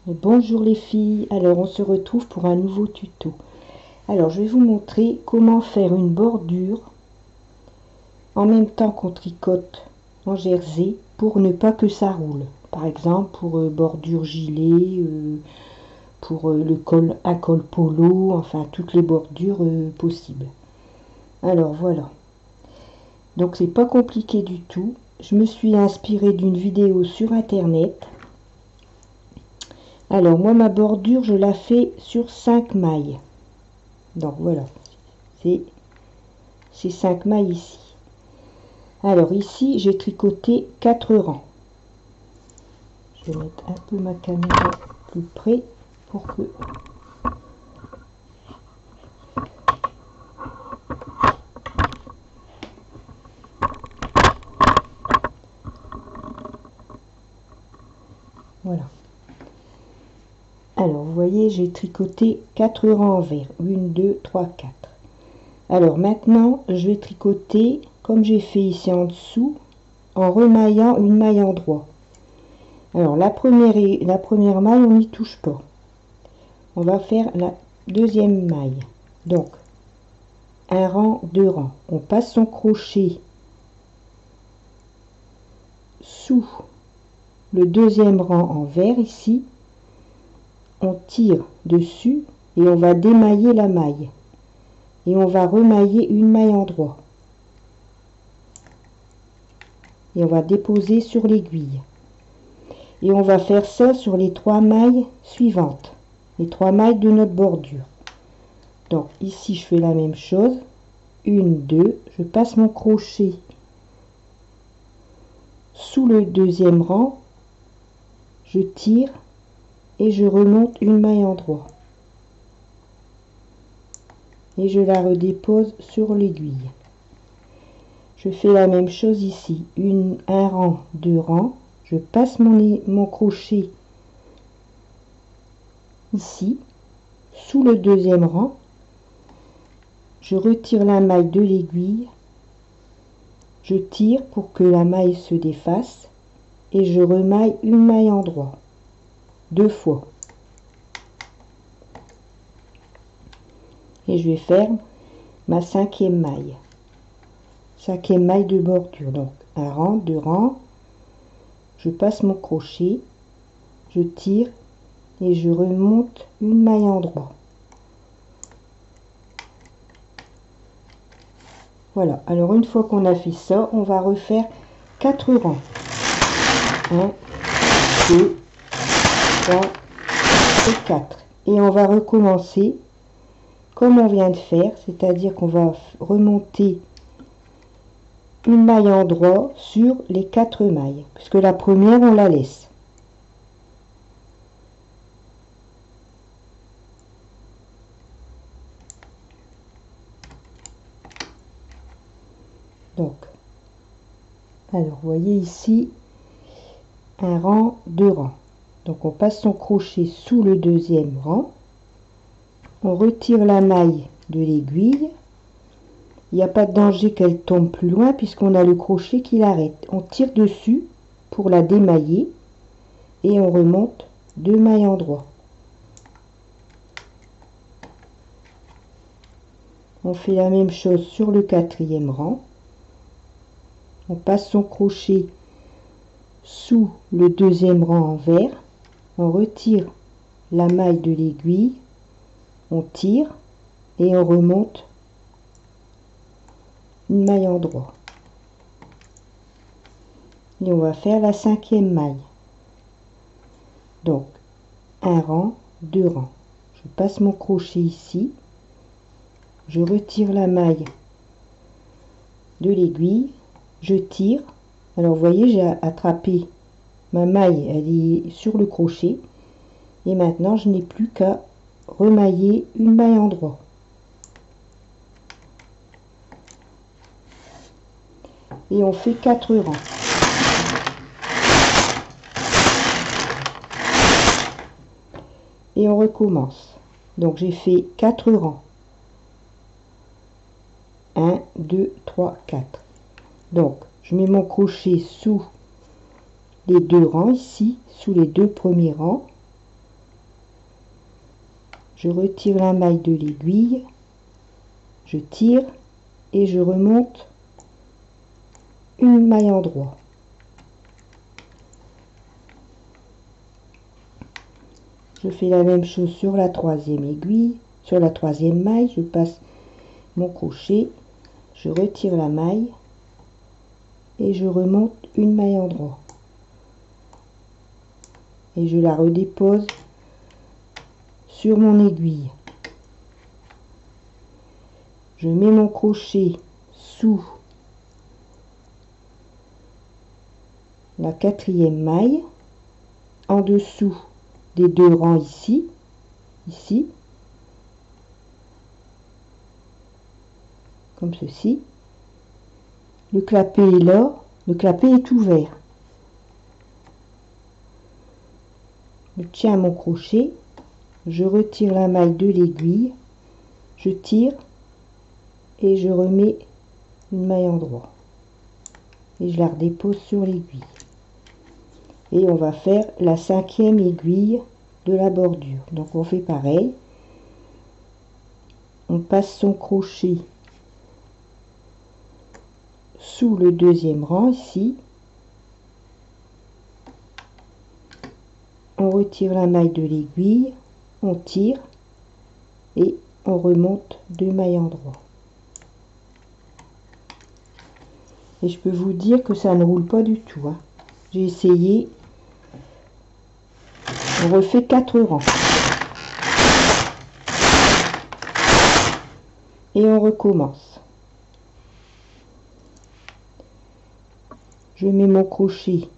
Bonjour les filles, alors on se retrouve pour un nouveau tuto. Alors je vais vous montrer comment faire une bordure en même temps qu'on tricote en jersey pour ne pas que ça roule. Par exemple pour bordure gilet, pour le col à col polo, enfin toutes les bordures possibles. Alors voilà, donc c'est pas compliqué du tout. Je me suis inspirée d'une vidéo sur internet. Alors moi ma bordure je la fais sur 5 mailles. Donc voilà, c'est 5 mailles ici. Alors ici j'ai tricoté 4 rangs. Je vais mettre un peu ma caméra plus près pour que voilà. Alors vous voyez j'ai tricoté 4 rangs envers, 1 2 3 4. Alors maintenant je vais tricoter comme j'ai fait ici en dessous en remaillant une maille en droit. Alors la première maille on n'y touche pas, on va faire la deuxième maille. Donc un rang, 2 rangs, on passe son crochet sous le deuxième rang en vert ici, on tire dessus et on va démailler la maille et on va remailler une maille en droit et on va déposer sur l'aiguille et on va faire ça sur les 3 mailles suivantes, les 3 mailles de notre bordure. Donc ici je fais la même chose, 1 2, je passe mon crochet sous le deuxième rang, je tire et je remonte une maille en droit et je la redépose sur l'aiguille. Je fais la même chose ici, un rang, 2 rangs, je passe mon crochet ici sous le deuxième rang, je retire la maille de l'aiguille, je tire pour que la maille se défasse et je remaille une maille en droit 2 fois et je vais faire ma 5e maille, 5e maille de bordure. Donc un rang, 2 rangs, je passe mon crochet, je tire et je remonte une maille en droit. Voilà, alors une fois qu'on a fait ça, on va refaire 4 rangs. 1 2 3 et 4 et on va recommencer comme on vient de faire, c'est-à-dire qu'on va remonter une maille en droit sur les 4 mailles, puisque la première on la laisse. Donc, alors vous voyez ici un rang, 2 rangs. Donc on passe son crochet sous le deuxième rang, on retire la maille de l'aiguille. Il n'y a pas de danger qu'elle tombe plus loin puisqu'on a le crochet qui l'arrête. On tire dessus pour la démailler et on remonte 2 mailles en droit. On fait la même chose sur le 4e rang. On passe son crochet sous le deuxième rang en vert. On retire la maille de l'aiguille. On tire et on remonte une maille en droit. Et on va faire la 5e maille. Donc, un rang, 2 rangs. Je passe mon crochet ici. Je retire la maille de l'aiguille. Je tire. Alors, vous voyez, j'ai attrapé ma maille, elle est sur le crochet. Et maintenant, je n'ai plus qu'à remailler une maille en droit. Et on fait 4 rangs. Et on recommence. Donc j'ai fait 4 rangs. 1, 2, 3, 4. Donc je mets mon crochet sous les 2 rangs ici, sous les 2 premiers rangs. je retire la maille de l'aiguille, je tire et je remonte une maille en droit. Je fais la même chose sur la troisième aiguille, sur la troisième maille, je passe mon crochet, je retire la maille et je remonte une maille en droit. Et je la redépose sur mon aiguille. Je mets mon crochet sous la quatrième maille, en dessous des deux rangs ici, comme ceci. Le clapet est là, le clapet est ouvert. Je tiens mon crochet, je retire la maille de l'aiguille, je tire et je remets une maille en droit. Et je la redépose sur l'aiguille. Et on va faire la cinquième aiguille de la bordure. Donc on fait pareil. On passe son crochet sous le deuxième rang ici. On retire la maille de l'aiguille, on tire et on remonte deux mailles en droit. Et je peux vous dire que ça ne roule pas du tout, hein. J'ai essayé. On refait 4 rangs. Et on recommence. Je mets mon crochet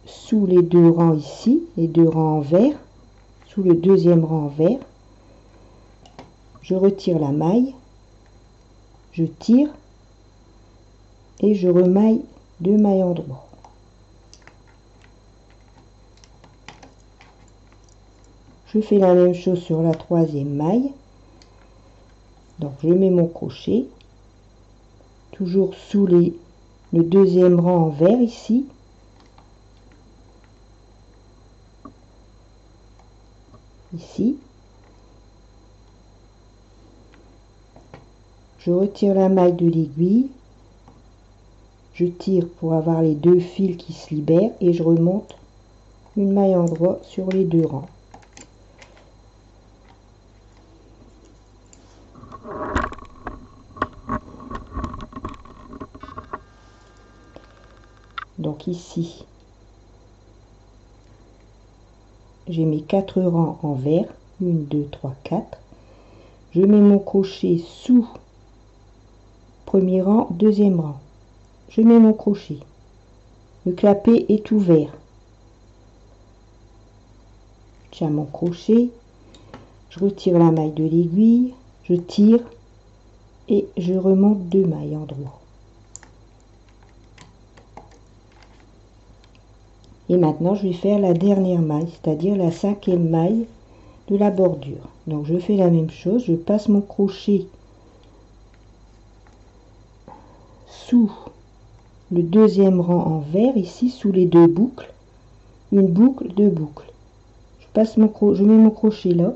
sous les deux rangs ici, les deux rangs en vert, sous le deuxième rang en vert. Je retire la maille, je tire et je remaille deux mailles en droit. Je fais la même chose sur la troisième maille. Donc je mets mon crochet toujours sous le deuxième rang en vert ici. Ici. Je retire la maille de l'aiguille. Je tire pour avoir les deux fils qui se libèrent et je remonte une maille en droit sur les deux rangs. Donc ici, j'ai mes 4 rangs en vert, 1, 2, 3, 4. Je mets mon crochet sous premier rang, deuxième rang. Je mets mon crochet. Le clapet est ouvert. Je tiens mon crochet, je retire la maille de l'aiguille, je tire et je remonte deux mailles en droit. Et maintenant, je vais faire la dernière maille, c'est-à-dire la cinquième maille de la bordure. Donc, je fais la même chose, je passe mon crochet sous le deuxième rang en vert, ici, sous les deux boucles. Une boucle, deux boucles. Je mets mon crochet là,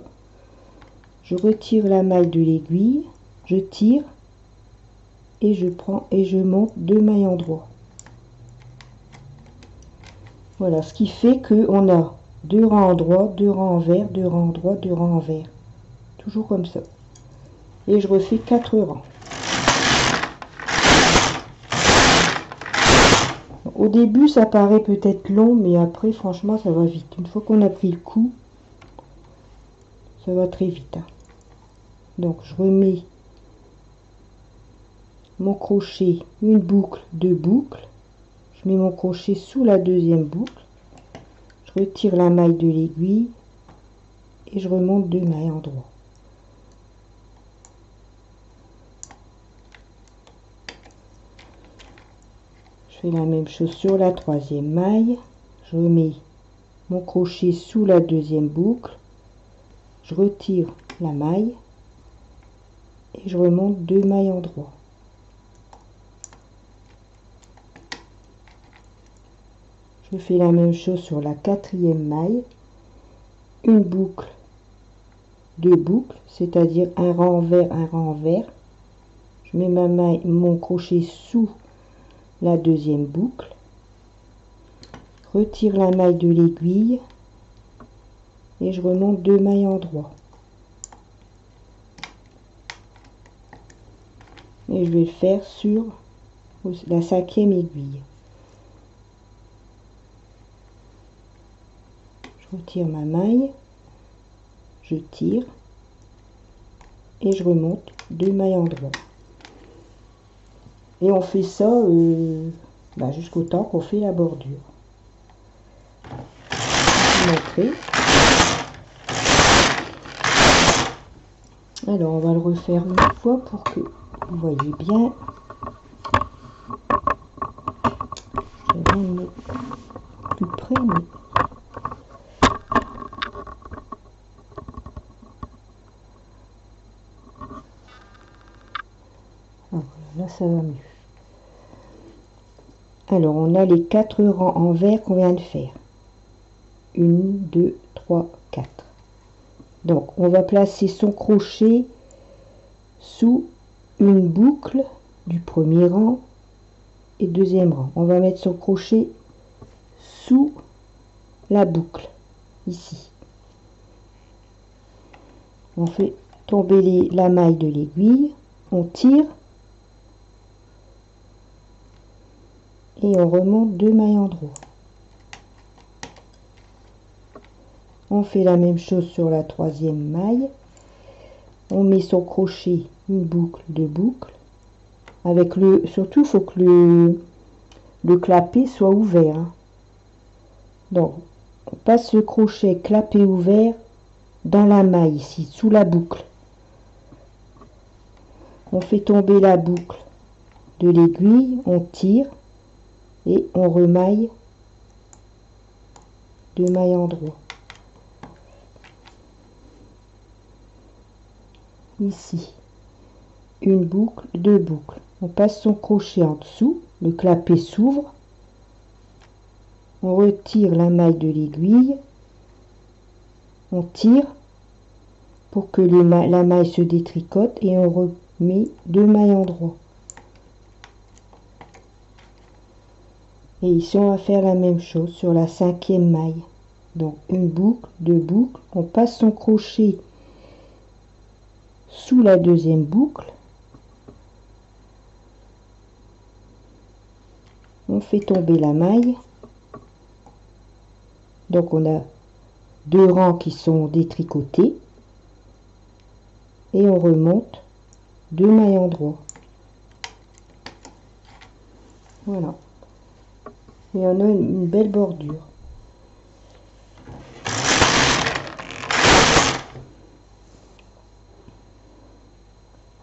je retire la maille de l'aiguille, je tire et je prends et je monte deux mailles en droit. Voilà, ce qui fait que on a deux rangs en droit, deux rangs en vert, deux rangs en droit, deux rangs en vert. Toujours comme ça. Et je refais 4 rangs. Au début, ça paraît peut-être long, mais après, franchement, ça va vite. Une fois qu'on a pris le coup, ça va très vite, hein. Donc, je remets mon crochet, une boucle, deux boucles. Je mets mon crochet sous la deuxième boucle. Je retire la maille de l'aiguille et je remonte deux mailles en droit. Je fais la même chose sur la troisième maille. Je mets mon crochet sous la deuxième boucle. Je retire la maille et je remonte deux mailles en droit. Je fais la même chose sur la quatrième maille. Une boucle 2 boucles, c'est-à-dire un rang envers, un rang envers. Je mets ma maille, mon crochet sous la deuxième boucle, retire la maille de l'aiguille et je remonte 2 mailles en droit. Et je vais le faire sur la 5e aiguille. Je retire ma maille, je tire et je remonte 2 mailles en droit. Et on fait ça jusqu'au temps qu'on fait la bordure. Je vais vous montrer. Alors on va le refaire une fois pour que vous voyez bien. Je vais me mettre plus près, mais voilà, là ça va mieux. Alors on a les 4 rangs envers qu'on vient de faire. 1, 2, 3, 4. Donc on va placer son crochet sous une boucle du premier rang et deuxième rang. On va mettre son crochet sous la boucle ici. On fait tomber la maille de l'aiguille, on tire et on remonte 2 mailles en droit. On fait la même chose sur la 3e maille. On met son crochet, une boucle, 2 boucles. Avec surtout il faut que le clapet soit ouvert. Hein. Donc on passe le crochet clapet ouvert dans la maille ici, sous la boucle. On fait tomber la boucle de l'aiguille, on tire et on remaille 2 mailles en droit. Ici, une boucle, 2 boucles. On passe son crochet en dessous, le clapet s'ouvre, on retire la maille de l'aiguille, on tire pour que la maille se détricote et on remet 2 mailles en droit. Et ici on va faire la même chose sur la 5e maille. Donc une boucle, 2 boucles, on passe son crochet sous la 2e boucle, on fait tomber la maille. Donc on a 2 rangs qui sont détricotés et on remonte 2 mailles en droit. Voilà. Et on a une belle bordure.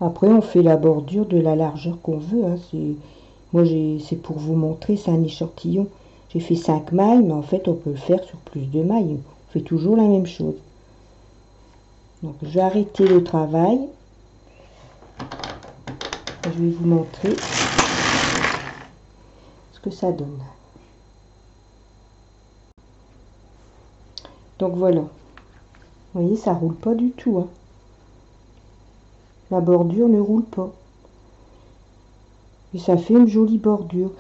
Après on fait la bordure de la largeur qu'on veut. Hein. Moi c'est pour vous montrer, c'est un échantillon. J'ai fait 5 mailles, mais en fait on peut le faire sur plus de mailles. On fait toujours la même chose. Donc je vais arrêter le travail. Je vais vous montrer ce que ça donne. Donc voilà. Vous voyez, ça roule pas du tout. Hein. La bordure ne roule pas. Et ça fait une jolie bordure.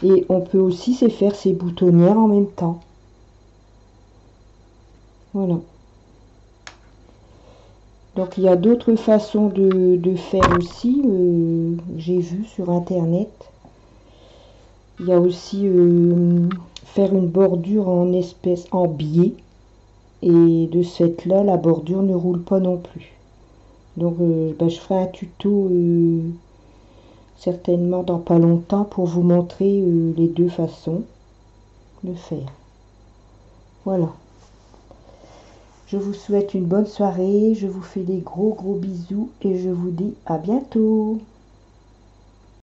Et on peut aussi se faire ses boutonnières en même temps. Voilà. Donc il y a d'autres façons de faire aussi. J'ai vu sur internet. Il y a aussi faire une bordure en biais. Et de ce fait là, la bordure ne roule pas non plus. Donc je ferai un tuto certainement dans pas longtemps pour vous montrer les 2 façons de faire. Voilà. Je vous souhaite une bonne soirée, je vous fais des gros bisous et je vous dis à bientôt.